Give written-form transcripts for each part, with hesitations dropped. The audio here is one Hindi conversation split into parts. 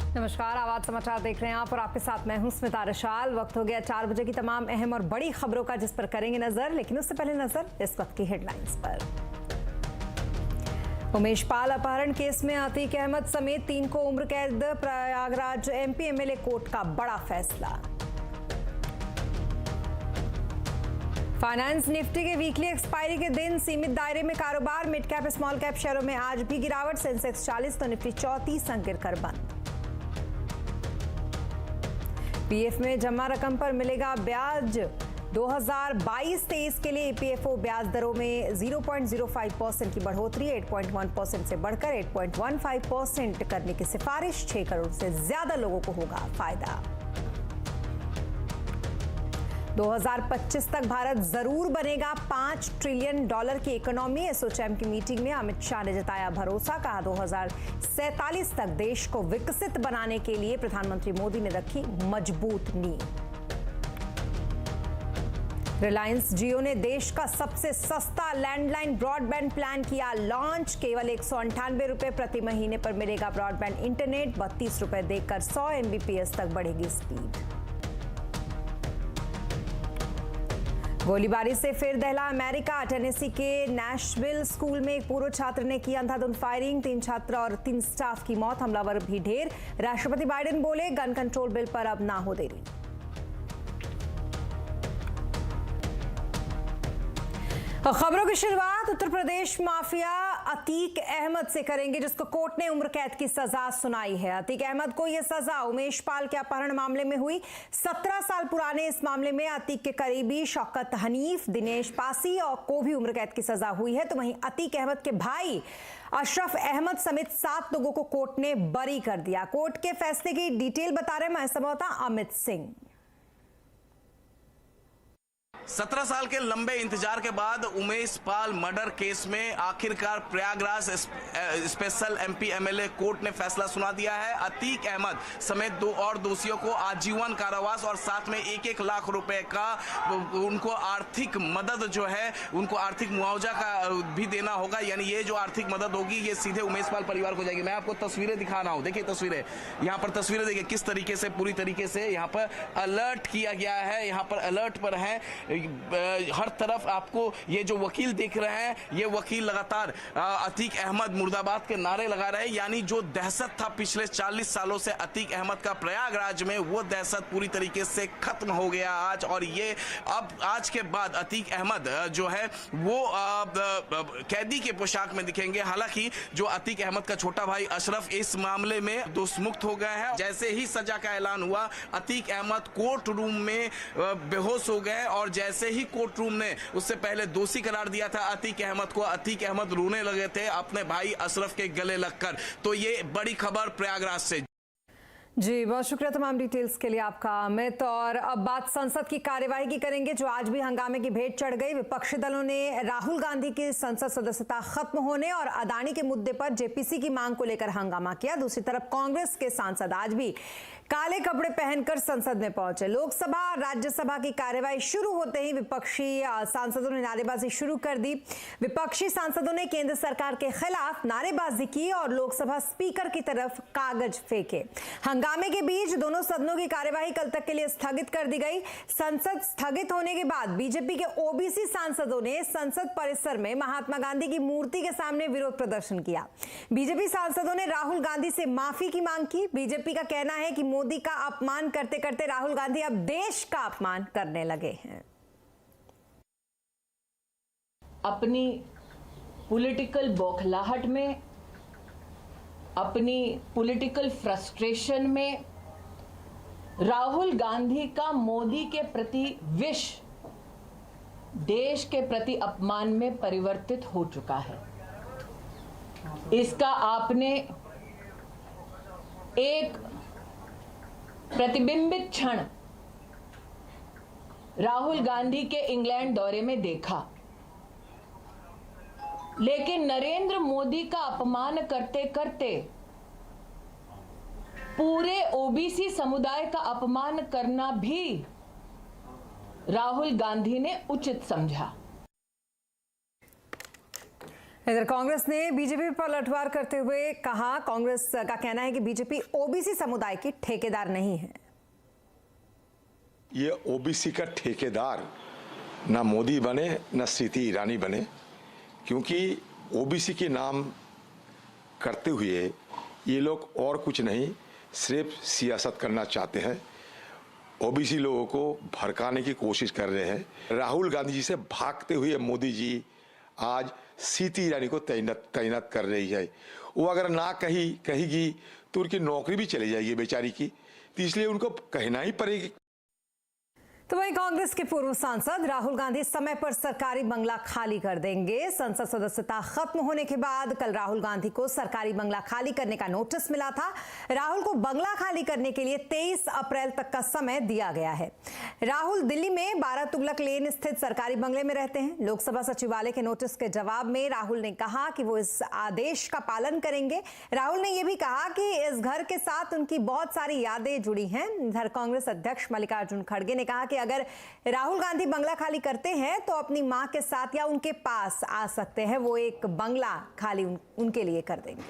नमस्कार, आवाज समाचार देख रहे हैं आप और आपके साथ मैं हूं स्मिता रशाल। वक्त हो गया 4 बजे की तमाम अहम और बड़ी खबरों का, जिस पर करेंगे नजर। लेकिन उससे पहले नजर इस वक्त की हेडलाइंस पर। उमेश पाल अपहरण केस में अतीक अहमद समेत 3 को उम्र कैद। प्रयागराज एमपी एमएलए कोर्ट का बड़ा फैसला। फाइनेंस निफ्टी के वीकली एक्सपायरी के दिन सीमित दायरे में कारोबार। मिड कैप स्मॉल कैप शेयरों में आज भी गिरावट। सेंसेक्स 40 तो निफ्टी 34 अंक गिरकर बंद। पीएफ में जमा रकम पर मिलेगा ब्याज। 2022-23 के लिए ईपीएफओ ब्याज दरों में 0.05% की बढ़ोतरी। 8.1% से बढ़कर 8.15% करने की सिफारिश। 6 करोड़ से ज्यादा लोगों को होगा फायदा। 2025 तक भारत जरूर बनेगा $5 ट्रिलियन की इकोनॉमी। एसोचैम की मीटिंग में अमित शाह ने जताया भरोसा। कहा 2047 तक देश को विकसित बनाने के लिए प्रधानमंत्री मोदी ने रखी मजबूत नींव। रिलायंस जियो ने देश का सबसे सस्ता लैंडलाइन ब्रॉडबैंड प्लान किया लॉन्च। केवल 198 रुपए प्रति महीने पर मिलेगा ब्रॉडबैंड इंटरनेट। 32 रुपए देकर 100 MBPS तक बढ़ेगी स्पीड। गोलीबारी से फिर दहला अमेरिका। टेनेसी के नैशविल स्कूल में एक पूर्व छात्र ने की अंधाधुंध फायरिंग। 3 छात्र और 3 स्टाफ की मौत, हमलावर भी ढेर। राष्ट्रपति बाइडेन बोले गन कंट्रोल बिल पर अब ना हो देरी। खबरों की शुरुआत उत्तर प्रदेश माफिया अतीक अहमद से करेंगे, जिसको कोर्ट ने उम्र कैद की सजा सुनाई है। अतीक अहमद को यह सजा उमेश पाल के अपहरण मामले में हुई। 17 साल पुराने इस मामले में अतीक के करीबी शौकत हनीफ, दिनेश पासी और को भी उम्र कैद की सजा हुई है। तो वहीं अतीक अहमद के भाई अशरफ अहमद समेत 7 लोगों को कोर्ट ने बरी कर दिया। कोर्ट के फैसले की डिटेल बता रहे हमारे संवाददाता अमित सिंह। 17 साल के लंबे इंतजार के बाद उमेश पाल मर्डर केस में आखिरकार Prayagraj special MP MLA court ने फैसला सुना दिया है। अतीक अहमद समेत 2 और दोषियों को आजीवन कारावास और साथ में 1-1 लाख रुपए का उनको आर्थिक मदद जो है, उनको आर्थिक मुआवजा का भी देना होगा। यानी ये जो आर्थिक मदद होगी ये सीधे उमेश पाल परिवार को जाएगी। मैं आपको तस्वीरें दिखा रहा हूं, देखिए तस्वीरें, यहाँ पर तस्वीरें देखिए किस तरीके से पूरी तरीके से यहाँ पर अलर्ट किया गया है। यहाँ पर अलर्ट पर है, हर तरफ आपको ये जो वकील देख रहे हैं, ये वकील लगातार अतीक अहमद मुर्दाबाद के नारे लगा रहे हैं। यानी जो दहशत था पिछले 40 सालों से अतीक अहमद का प्रयागराज में, वो दहशत पूरी तरीके से खत्म हो गया आज। और ये अब आज के बाद अतीक अहमद जो है वो कैदी के पोशाक में दिखेंगे। हालांकि जो अतीक अहमद का छोटा भाई अशरफ इस मामले में दोषमुक्त हो गए हैं। जैसे ही सजा का ऐलान हुआ, अतीक अहमद कोर्ट रूम में बेहोश हो गए और जैसे ही कोर्ट रूम ने उससे पहले दोषी करार दिया था अतीक अहमद को, अतीक अहमद रोने लगे थे अपने भाई अशरफ के गले लगकर। तो ये बड़ी खबर प्रयागराज से। जी बहुत शुक्रिया तमाम डिटेल्स के लिए आपका अमित। और अब बात संसद की कार्यवाही की करेंगे, जो आज भी हंगामे की भेंट चढ़ गई। विपक्षी दलों ने राहुल गांधी की संसद सदस्यता खत्म होने और अदानी के मुद्दे पर जेपीसी की मांग को लेकर हंगामा किया। दूसरी तरफ कांग्रेस के सांसद आज भी काले कपड़े पहनकर संसद में पहुंचे। लोकसभा और राज्यसभा की कार्यवाही शुरू होते ही विपक्षी सांसदों ने नारेबाजी शुरू कर दी। विपक्षी सांसदों ने केंद्र सरकार के खिलाफ नारेबाजी की और लोकसभा स्पीकर की तरफ कागज फेंके। हंगामे के बीच दोनों सदनों की कार्यवाही कल तक के लिए स्थगित कर दी गई। संसद स्थगित होने के बाद बीजेपी के ओबीसी सांसदों ने संसद परिसर में महात्मा गांधी की मूर्ति के सामने विरोध प्रदर्शन किया। बीजेपी सांसदों ने राहुल गांधी से माफी की मांग की। बीजेपी का कहना है कि मोदी का अपमान करते करते राहुल गांधी अब देश का अपमान करने लगे हैं। अपनी पॉलिटिकल बौखलाहट में, अपनी पॉलिटिकल फ्रस्ट्रेशन में राहुल गांधी का मोदी के प्रति विष देश के प्रति अपमान में परिवर्तित हो चुका है। इसका आपने एक प्रतिबिंबित क्षण राहुल गांधी के इंग्लैंड दौरे में देखा। लेकिन नरेंद्र मोदी का अपमान करते करते पूरे ओबीसी समुदाय का अपमान करना भी राहुल गांधी ने उचित समझा। इधर कांग्रेस ने बीजेपी पर पलटवार करते हुए कहा, कांग्रेस का कहना है कि बीजेपी ओबीसी समुदाय की ठेकेदार नहीं है। ये ओबीसी का ठेकेदार ना मोदी बने ना स्मृति ईरानी बने, क्योंकि ओबीसी के नाम करते हुए ये लोग और कुछ नहीं सिर्फ सियासत करना चाहते हैं। ओबीसी लोगों को भड़काने की कोशिश कर रहे हैं। राहुल गांधी जी से भागते हुए मोदी जी आज स्मृति ईरानी को तैनात कर रही है। वो अगर ना कहेगी तो उनकी नौकरी भी चली जाएगी बेचारी की, तो इसलिए उनको कहना ही पड़ेगी। तो वहीं कांग्रेस के पूर्व सांसद राहुल गांधी समय पर सरकारी बंगला खाली कर देंगे। संसद सदस्यता खत्म होने के बाद कल राहुल गांधी को सरकारी बंगला खाली करने का नोटिस मिला था। राहुल को बंगला खाली करने के लिए 23 अप्रैल तक का समय दिया गया है। राहुल दिल्ली में 12 तुगलक लेन स्थित सरकारी बंगले में रहते हैं। लोकसभा सचिवालय के नोटिस के जवाब में राहुल ने कहा कि वो इस आदेश का पालन करेंगे। राहुल ने यह भी कहा कि इस घर के साथ उनकी बहुत सारी यादें जुड़ी हैं। इधर कांग्रेस अध्यक्ष मल्लिकार्जुन खड़गे ने कहा कि अगर राहुल गांधी बंगला खाली करते हैं तो अपनी मां के साथ या उनके पास आ सकते हैं, वो एक बंगला खाली उनके लिए कर देंगे।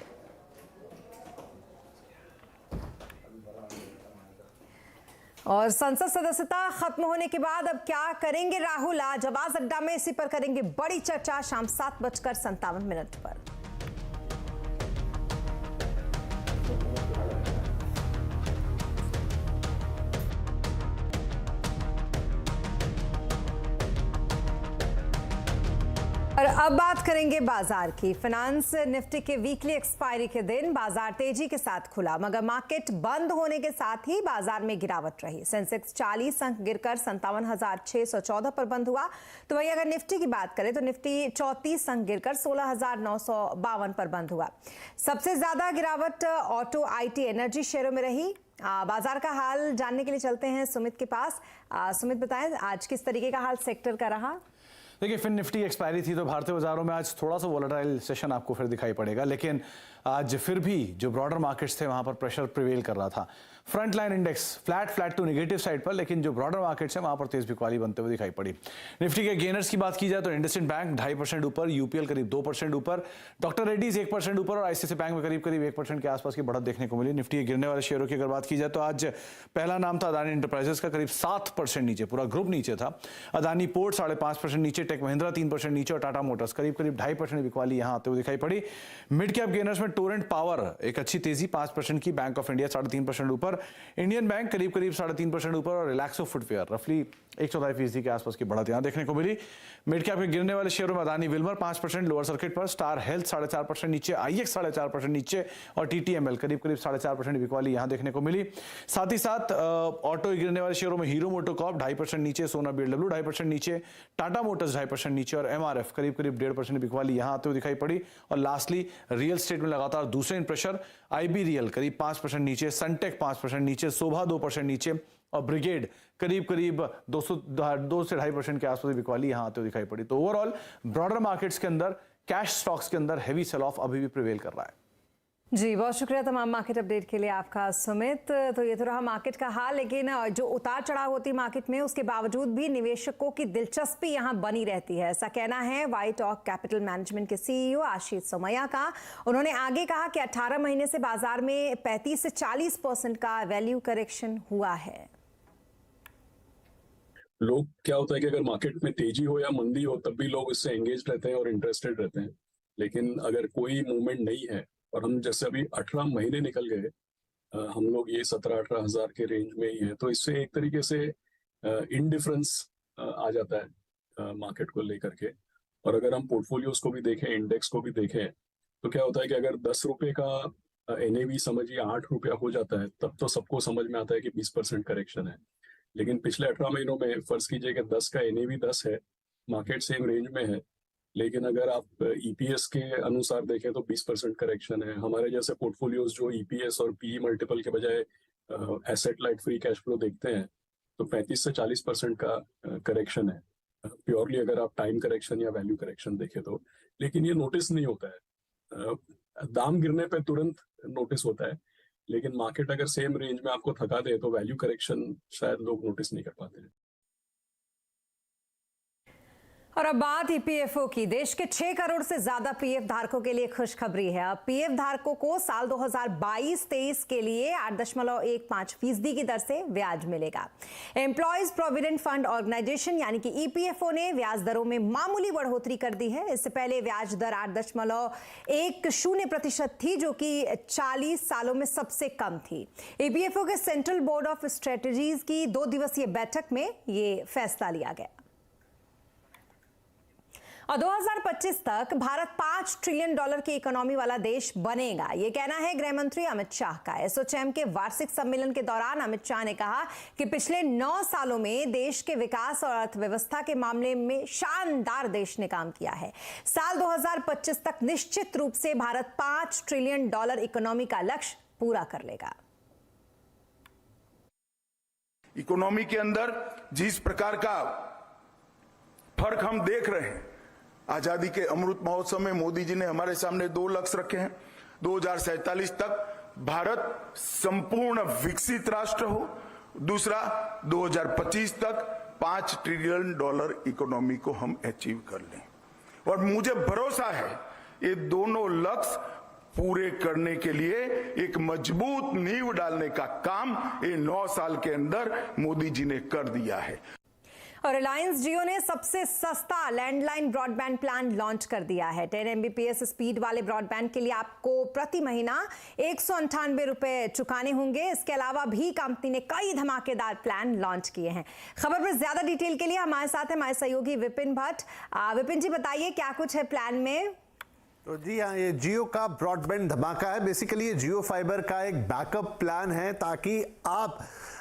और संसद सदस्यता खत्म होने के बाद अब क्या करेंगे राहुल, आज आवाज अड्डा में इसी पर करेंगे बड़ी चर्चा शाम 7:57 पर। और अब बात करेंगे बाजार की। फाइनेंस निफ्टी के वीकली एक्सपायरी के दिन बाजार तेजी के साथ खुला, मगर मार्केट बंद होने के साथ ही बाजार में गिरावट रही। सेंसेक्स 40 अंक गिरकर 57,614 पर बंद हुआ। तो वहीं अगर निफ्टी की बात करें तो निफ्टी 34 अंक गिरकर 16,952 पर बंद हुआ। सबसे ज्यादा गिरावट ऑटो, आईटी, एनर्जी शेयरों में रही। बाजार का हाल जानने के लिए चलते हैं सुमित के पास। सुमित, बताएं आज किस तरीके का हाल सेक्टर का रहा। देखिए, फिर निफ्टी एक्सपायरी थी तो भारतीय बाजारों में आज थोड़ा सा वोलेटाइल सेशन आपको फिर दिखाई पड़ेगा, लेकिन आज फिर भी जो ब्रॉडर मार्केट्स थे वहां पर प्रेशर प्रिवेल कर रहा था। Front line index flat to negative side पर, लेकिन जो ब्रॉडर मार्केट्स है वहां पर तेज बिकवाली बनते हुए दिखाई पड़ी। निफ्टी के गेनर्स की बात की जाए तो इंडसइंड बैंक 2.5% ऊपर, यूपीएल करीब 2% ऊपर, डॉक्टर रेड्डीज 1% ऊपर और आईसीआईसीआई बैंक में करीब 1% के आसपास की बढ़त देखने को मिली। निफ्टी के गिरने वाले शेयरों की अगर बात की जाए तो आज पहला नाम था अदानी एंटरप्राइजेस का, करीब 7% नीचे, पूरा ग्रुप नीचे था। अदानी पोर्ट 5.5% नीचे, टेक महिंद्रा 3% नीचे और टाटा मोटर्स करीब 2.5% बिकवाली यहां आते हुए दिखाई पड़ी। मिड कैप गेनर्स में टोरेंट पावर एक अच्छी तेजी 5% की, बैंक ऑफ इंडिया 3.5% ऊपर, इंडियन बैंक करीब 3.5% ऊपर और रिलैक्सो फुटवेयर रफली 1/4% के आसपास की बढ़त यहां देखने को मिली। मिड कैप के गिरने वाले शेयरों में अदानी विल्मर 5% लोअर सर्किट पर, स्टार हेल्थ 4.5% नीचे, आईएक्स 4.5% नीचे और टीटीएमएल करीब 4.5% बिकवाली यहां देखने को मिली। साथ ही साथ ऑटो गिरने वाले शेयरों में हीरो मोटोकॉर्प 2.5% नीचे, सोना बीएलडब्ल्यू 2.5% नीचे, टाटा मोटर्स 2.5% नीचे और एमआरएफ करीब 1.5% बिकवाली यहां आते हुए दिखाई पड़ी। और लास्टली रियल एस्टेट में लगातार दूसरे इन प्रेशर, आईबी रियल करीब 5% नीचे, सनटेक 5% नीचे, शोभा 2% नीचे और ब्रिगेड करीब 2 से 2.5% के आसपास बिकवाली यहां आते हुए दिखाई पड़ी। तो ओवरऑल ब्रॉडर मार्केट्स के अंदर, कैश स्टॉक्स के अंदर हैवी सेल ऑफ अभी भी प्रिवेल कर रहा है। जी, बहुत शुक्रिया तमाम मार्केट अपडेट के लिए आपका सुमित। तो ये तो रहा मार्केट का हाल, लेकिन जो उतार चढ़ाव होती है मार्केट में उसके बावजूद भी निवेशकों की दिलचस्पी यहां बनी रहती है, ऐसा कहना है वाइट ऑक कैपिटल मैनेजमेंट के सीईओ आशीष सोमैया का। उन्होंने आगे कहा कि 18 महीने से बाजार में 35 से 40% का वैल्यू करेक्शन हुआ है। लोग क्या होता है कि अगर मार्केट में तेजी हो या मंदी हो तब भी लोग इससे एंगेज रहते हैं और इंटरेस्टेड रहते हैं, लेकिन अगर कोई मूवमेंट नहीं है और हम जैसे अभी 18 महीने निकल गए, हम लोग ये 17-18 हज़ार के रेंज में ही है, तो इससे एक तरीके से इनडिफरेंस आ जाता है मार्केट को लेकर के। और अगर हम पोर्टफोलियोज को भी देखें, इंडेक्स को भी देखें, तो क्या होता है कि अगर 10 रुपये का एनएवी समझिए 8 रुपया हो जाता है, तब तो सबको समझ में आता है कि 20% करेक्शन है। लेकिन पिछले 18 महीनों में फर्ज कीजिए कि 10 का एनएवी 10 है, मार्केट सेम रेंज में है, लेकिन अगर आप ईपीएस के अनुसार देखें तो 20% करेक्शन है। हमारे जैसे पोर्टफोलियोज जो ईपीएस और पीई मल्टीपल के बजाय asset light free cash flow देखते हैं, तो 35 से 40% का करेक्शन है, प्योरली अगर आप टाइम करेक्शन या वैल्यू करेक्शन देखें तो। लेकिन ये नोटिस नहीं होता है, दाम गिरने पे तुरंत नोटिस होता है, लेकिन मार्केट अगर सेम रेंज में आपको थका दे तो वैल्यू करेक्शन शायद लोग नोटिस नहीं कर पाते हैं। और अब बात ईपीएफओ की। देश के 6 करोड़ से ज्यादा पीएफ धारकों के लिए खुशखबरी है। अब पीएफ धारकों को साल 2022-23 के लिए 8.15% की दर से ब्याज मिलेगा। एम्प्लॉयज प्रोविडेंट फंड ऑर्गेनाइजेशन यानी कि ईपीएफओ ने ब्याज दरों में मामूली बढ़ोतरी कर दी है। इससे पहले ब्याज दर 8.10% थी, जो कि 40 सालों में सबसे कम थी। ईपीएफओ के सेंट्रल बोर्ड ऑफ स्ट्रेटजीज की 2 दिवसीय बैठक में ये फैसला लिया गया। और 2025 तक भारत $5 ट्रिलियन की इकोनॉमी वाला देश बनेगा, ये कहना है गृह मंत्री अमित शाह का। एसोचैम के वार्षिक सम्मेलन के दौरान अमित शाह ने कहा कि पिछले 9 सालों में देश के विकास और अर्थव्यवस्था के मामले में शानदार देश ने काम किया है। साल 2025 तक निश्चित रूप से भारत $5 ट्रिलियन इकोनॉमी का लक्ष्य पूरा कर लेगा। इकोनॉमी के अंदर जिस प्रकार का फर्क हम देख रहे हैं, आजादी के अमृत महोत्सव में मोदी जी ने हमारे सामने 2 लक्ष्य रखे हैं। 2047 तक भारत संपूर्ण विकसित राष्ट्र हो, दूसरा 2025 तक $5 ट्रिलियन इकोनॉमी को हम अचीव कर लें। और मुझे भरोसा है ये दोनों लक्ष्य पूरे करने के लिए एक मजबूत नींव डालने का काम ये 9 साल के अंदर मोदी जी ने कर दिया है। और रिलायंस जियो ने सबसे सस्ता लैंडलाइन ब्रॉडबैंड प्लान लॉन्च कर दिया है। 10 MBPS स्पीड वाले ब्रॉडबैंड के लिए आपको प्रति महीना 198 रुपए चुकाने होंगे। इसके अलावा भी कंपनी ने कई धमाकेदार प्लान लॉन्च किए हैं। खबर पर ज्यादा डिटेल के लिए हमारे साथ है हमारे सहयोगी विपिन भट्ट। विपिन जी, बताइए क्या कुछ है प्लान में? तो जी हाँ, ये जियो का ब्रॉडबैंड धमाका है। बेसिकली ये जियो फाइबर का एक बैकअप प्लान है ताकि आप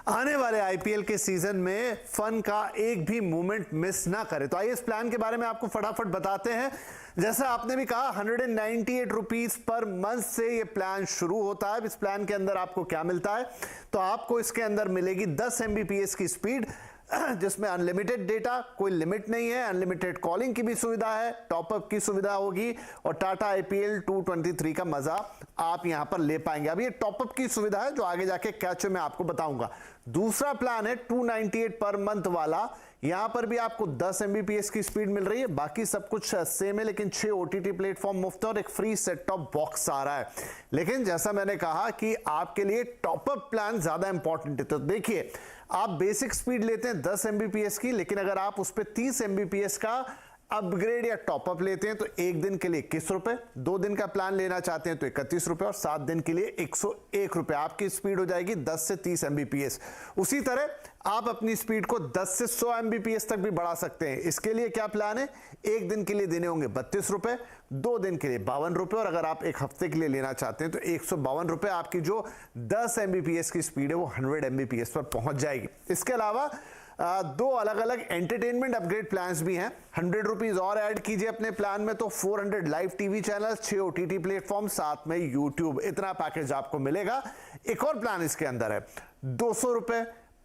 आने वाले आईपीएल के सीजन में फन का एक भी मोमेंट मिस ना करें। तो आइए इस प्लान के बारे में आपको फटाफट बताते हैं। जैसा आपने भी कहा, 198 रुपीज पर मंथ से ये प्लान शुरू होता है। इस प्लान के अंदर आपको क्या मिलता है, तो आपको इसके अंदर मिलेगी 10 MBPS की स्पीड, जिसमें अनलिमिटेड डेटा, कोई लिमिट नहीं है, अनलिमिटेड कॉलिंग की भी सुविधा है, टॉपअप की सुविधा होगी और टाटा IPL 223 का मजा आप यहां पर ले पाएंगे। अब ये टॉपअप की सुविधा है जो आगे जाके कैच में आपको बताऊंगा। दूसरा प्लान है 298 पर मंथ वाला। यहां पर भी आपको 10 MBPS की स्पीड मिल रही है, बाकी सब कुछ सेम है, लेकिन 6 OTT प्लेटफॉर्म मुफ्त और एक फ्री सेट टॉप बॉक्स आ रहा है। लेकिन जैसा मैंने कहा कि आपके लिए टॉपअप प्लान ज्यादा इंपॉर्टेंट है। तो देखिए, आप बेसिक स्पीड लेते हैं 10 MBPS की, लेकिन अगर आप उस पर 30 MBPS का अपग्रेड या टॉपअप लेते हैं तो 1 दिन के लिए 21 रुपए, 2 दिन का प्लान लेना चाहते हैं तो 31 रुपए और 7 दिन के लिए 101 रुपए। आपकी स्पीड हो जाएगी 10 से 30 MBPS। उसी तरह आप अपनी स्पीड को 10 से 100 MBPS तक भी बढ़ा सकते हैं। इसके लिए क्या प्लान है, 1 दिन के लिए देने होंगे 32 रुपए, 2 दिन के लिए 52 रुपए और अगर आप 1 हफ्ते के लिए लेना चाहते हैं तो 152 रुपए। आपकी जो 10 MBPS की स्पीड है वो 100 MBPS पर पहुंच जाएगी। इसके अलावा 2 अलग अलग एंटरटेनमेंट अपग्रेड प्लान्स भी हैं। 100 रुपीज और ऐड कीजिए अपने प्लान में तो 400 live TV channel, 6 OTT platform, साथ में यूट्यूब, इतना पैकेज आपको मिलेगा। एक और प्लान इसके अंदर है 200 रुपए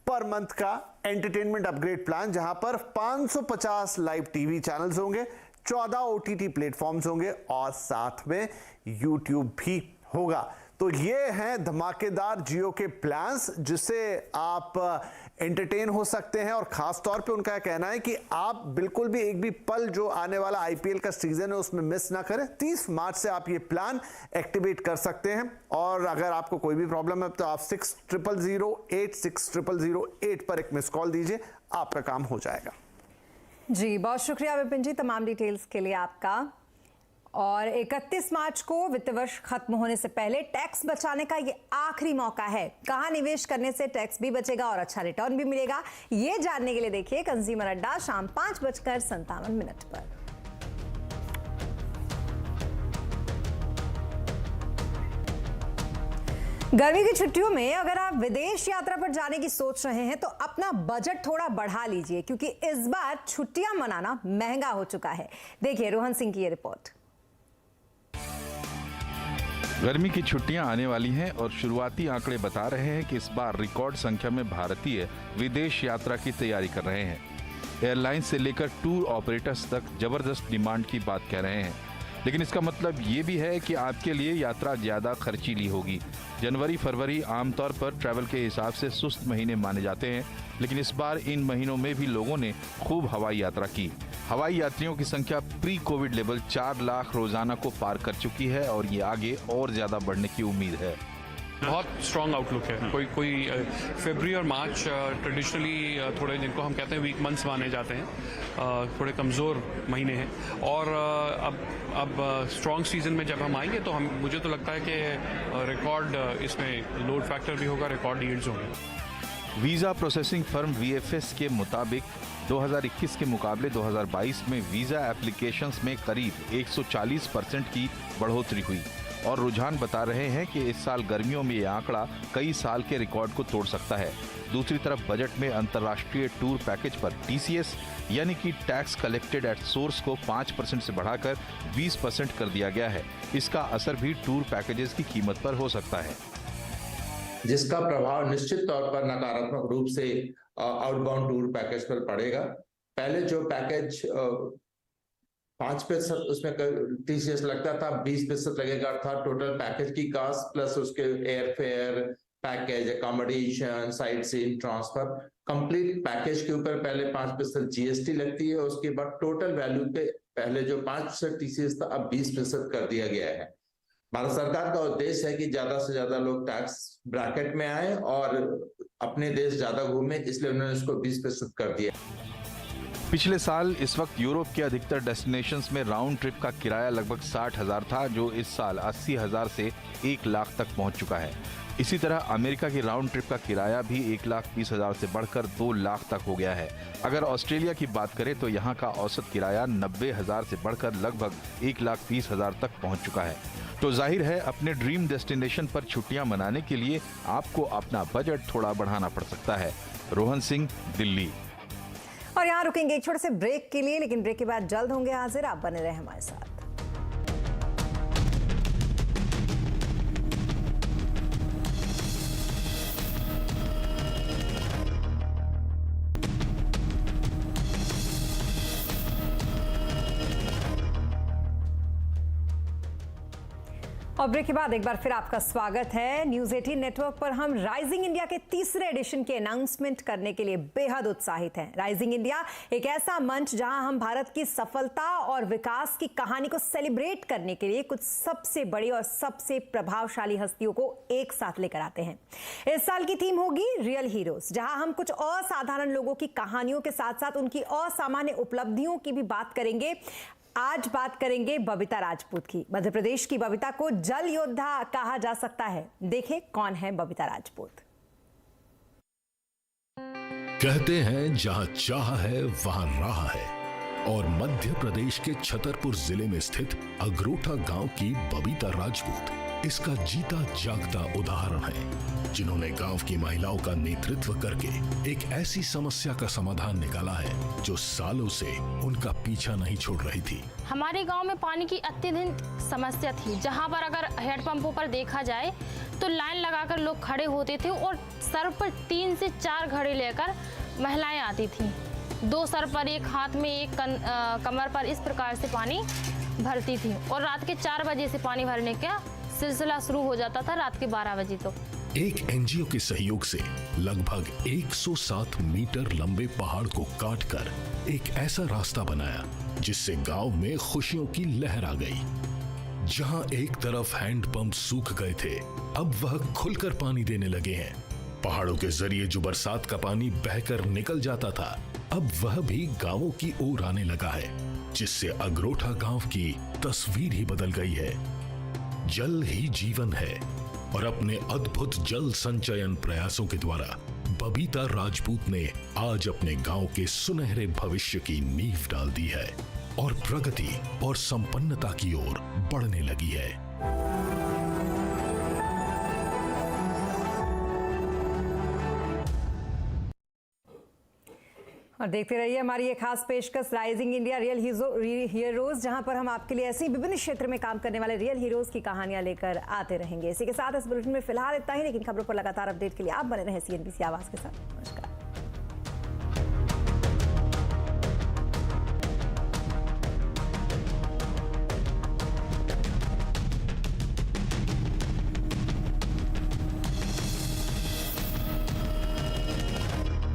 पर मंथ का एंटरटेनमेंट अपग्रेड प्लान, जहां पर 550 लाइव टीवी चैनल्स होंगे, 14 OTT प्लेटफॉर्म्स होंगे और साथ में यूट्यूब भी होगा। तो ये हैं धमाकेदार जियो के प्लान्स जिससे आप एंटरटेन हो सकते हैं और खास तौर पे उनका कहना है कि आप बिल्कुल भी एक भी पल जो आने वाला आईपीएल का सीजन है उसमें मिस ना करें। 30 मार्च से आप ये प्लान एक्टिवेट कर सकते हैं और अगर आपको कोई भी प्रॉब्लम है तो आप 6008 पर एक मिस कॉल दीजिए, आपका काम हो जाएगा। जी, बहुत शुक्रिया विपिन जी तमाम डिटेल्स के लिए आपका। और 31 मार्च को वित्त वर्ष खत्म होने से पहले टैक्स बचाने का ये आखिरी मौका है। कहां निवेश करने से टैक्स भी बचेगा और अच्छा रिटर्न भी मिलेगा, ये जानने के लिए देखिए कंज्यूमर अड्डा शाम 5:57 पर। गर्मी की छुट्टियों में अगर आप विदेश यात्रा पर जाने की सोच रहे हैं तो अपना बजट थोड़ा बढ़ा लीजिए, क्योंकि इस बार छुट्टियां मनाना महंगा हो चुका है। देखिए रोहन सिंह की ये रिपोर्ट। गर्मी की छुट्टियां आने वाली हैं और शुरुआती आंकड़े बता रहे हैं कि इस बार रिकॉर्ड संख्या में भारतीय विदेश यात्रा की तैयारी कर रहे हैं। एयरलाइंस से लेकर टूर ऑपरेटर्स तक जबरदस्त डिमांड की बात कह रहे हैं, लेकिन इसका मतलब ये भी है कि आपके लिए यात्रा ज्यादा खर्चीली होगी। जनवरी फरवरी आमतौर पर ट्रैवल के हिसाब से सुस्त महीने माने जाते हैं, लेकिन इस बार इन महीनों में भी लोगों ने खूब हवाई यात्रा की। हवाई यात्रियों की संख्या प्री कोविड लेवल 4 लाख रोजाना को पार कर चुकी है और ये आगे और ज्यादा बढ़ने की उम्मीद है। बहुत स्ट्रॉन्ग आउटलुक है। कोई फरवरी और मार्च ट्रेडिशनली थोड़े जिनको हम कहते हैं वीक मंथ्स माने जाते हैं, थोड़े कमज़ोर महीने हैं और अब स्ट्रॉन्ग सीजन में जब हम आएंगे तो मुझे तो लगता है कि रिकॉर्ड इसमें लोड फैक्टर भी होगा, रिकॉर्ड यील्ड्स होंगे। वीजा प्रोसेसिंग फर्म VFS के मुताबिक 2021 के मुकाबले 2022 में वीजा एप्लीकेशंस में करीब 140% की बढ़ोतरी हुई और रुझान बता रहे हैं कि इस साल गर्मियों में ये आंकड़ा कई साल के रिकॉर्ड को तोड़ सकता है। दूसरी तरफ बजट में अंतर्राष्ट्रीय टूर पैकेज पर TCS यानी कि टैक्स कलेक्टेड एट सोर्स को 5% से बढ़ाकर 20% कर दिया गया है। इसका असर भी टूर पैकेजेस की कीमत पर हो सकता है, जिसका प्रभाव निश्चित तौर पर नकारात्मक रूप से आउटबाउंड टूर पैकेज पर पड़ेगा। पहले जो पैकेज 5% उसमें TCS लगता था, 20% लगेगा, अर्थात टोटल पैकेज की कास्ट प्लस उसके air fare, package, accommodation, sight seeing, transfer, complete package के ऊपर पहले 5% GST लगती है। उसके बाद टोटल वैल्यू पे पहले जो 5% TCS था अब 20% कर दिया गया है। भारत सरकार का उद्देश्य है कि ज्यादा से ज्यादा लोग टैक्स ब्रैकेट में आए और अपने देश ज्यादा घूमे, इसलिए उन्होंने इसको 20% कर दिया। पिछले साल इस वक्त यूरोप के अधिकतर डेस्टिनेशंस में राउंड ट्रिप का किराया लगभग 60,000 था, जो इस साल 80,000 से 1 लाख तक पहुंच चुका है। इसी तरह अमेरिका की राउंड ट्रिप का किराया भी 1,20,000 से बढ़कर 2 लाख तक हो गया है। अगर ऑस्ट्रेलिया की बात करें तो यहाँ का औसत किराया 90,000 से बढ़कर लगभग 1,20,000 तक पहुंच चुका है। तो जाहिर है अपने ड्रीम डेस्टिनेशन पर छुट्टियां मनाने के लिए आपको अपना बजट थोड़ा बढ़ाना पड़ सकता है। रोहन सिंह, दिल्ली। और यहाँ रुकेंगे एक छोटे से ब्रेक के लिए, लेकिन ब्रेक के बाद जल्द होंगे हाजिर। आप बने रहे हमारे साथ। और ब्रेक के बाद एक बार फिर आपका स्वागत है। न्यूज़ 18 नेटवर्क पर हम राइजिंग इंडिया के तीसरे एडिशन के अनाउंसमेंट करने के लिए बेहद उत्साहित हैं। राइजिंग इंडिया एक ऐसा मंच जहां हम भारत की सफलता और विकास की कहानी को सेलिब्रेट करने के लिए कुछ सबसे बड़ी और सबसे प्रभावशाली हस्तियों को एक साथ लेकर आते हैं। इस साल की थीम होगी रियल हीरोज, जहां हम कुछ असाधारण लोगों की कहानियों के साथ साथ उनकी असामान्य उपलब्धियों की भी बात करेंगे। आज बात करेंगे बबीता राजपूत की। मध्य प्रदेश की बबीता को जल योद्धा कहा जा सकता है। देखें कौन है बबीता राजपूत। कहते हैं जहां चाह है वहां राह है, और मध्य प्रदेश के छतरपुर जिले में स्थित अगरोठा गांव की बबीता राजपूत इसका जीता जागता उदाहरण है, जिन्होंने गांव की महिलाओं का नेतृत्व करके एक ऐसी समस्या का समाधान निकाला है जो सालों से उनका पीछा नहीं छोड़ रही थी। हमारे गांव में पानी की अत्यधिक समस्या थी, जहां पर अगर हेडपंपों पर देखा जाए तो लाइन लगाकर लोग खड़े होते थे और सर पर 3 से 4 घड़े लेकर महिलाएं आती थी। 2 सर पर, एक हाथ में, एक कमर पर, इस प्रकार से पानी भरती थी और रात के 4 बजे से पानी भरने का सिलसिला शुरू हो जाता था रात के 12 बजे तक। एक एनजीओ के सहयोग से लगभग 107 मीटर लंबे पहाड़ को काटकर एक ऐसा रास्ता बनाया जिससे गांव में खुशियों की लहर आ गई। जहां एक तरफ हैंडपंप सूख गए थे, अब वह खुलकर पानी देने लगे हैं। पहाड़ों के जरिए जो बरसात का पानी बहकर निकल जाता था, अब वह भी गांवों की ओर आने लगा है, जिससे अगरोठा गांव की तस्वीर ही बदल गई है। जल ही जीवन है और अपने अद्भुत जल संचयन प्रयासों के द्वारा बबीता राजपूत ने आज अपने गांव के सुनहरे भविष्य की नींव डाल दी है और प्रगति और संपन्नता की ओर बढ़ने लगी है। और देखते रहिए हमारी ये खास पेशकश राइजिंग इंडिया रियल हीरोज, जहां पर हम आपके लिए ऐसे विभिन्न क्षेत्र में काम करने वाले रियल हीरोज की कहानियां लेकर आते रहेंगे। इसी के साथ इस बुलेटिन में फिलहाल इतना ही, लेकिन खबरों पर लगातार अपडेट के लिए आप बने रहें CNBC आवाज के साथ। नमस्कार।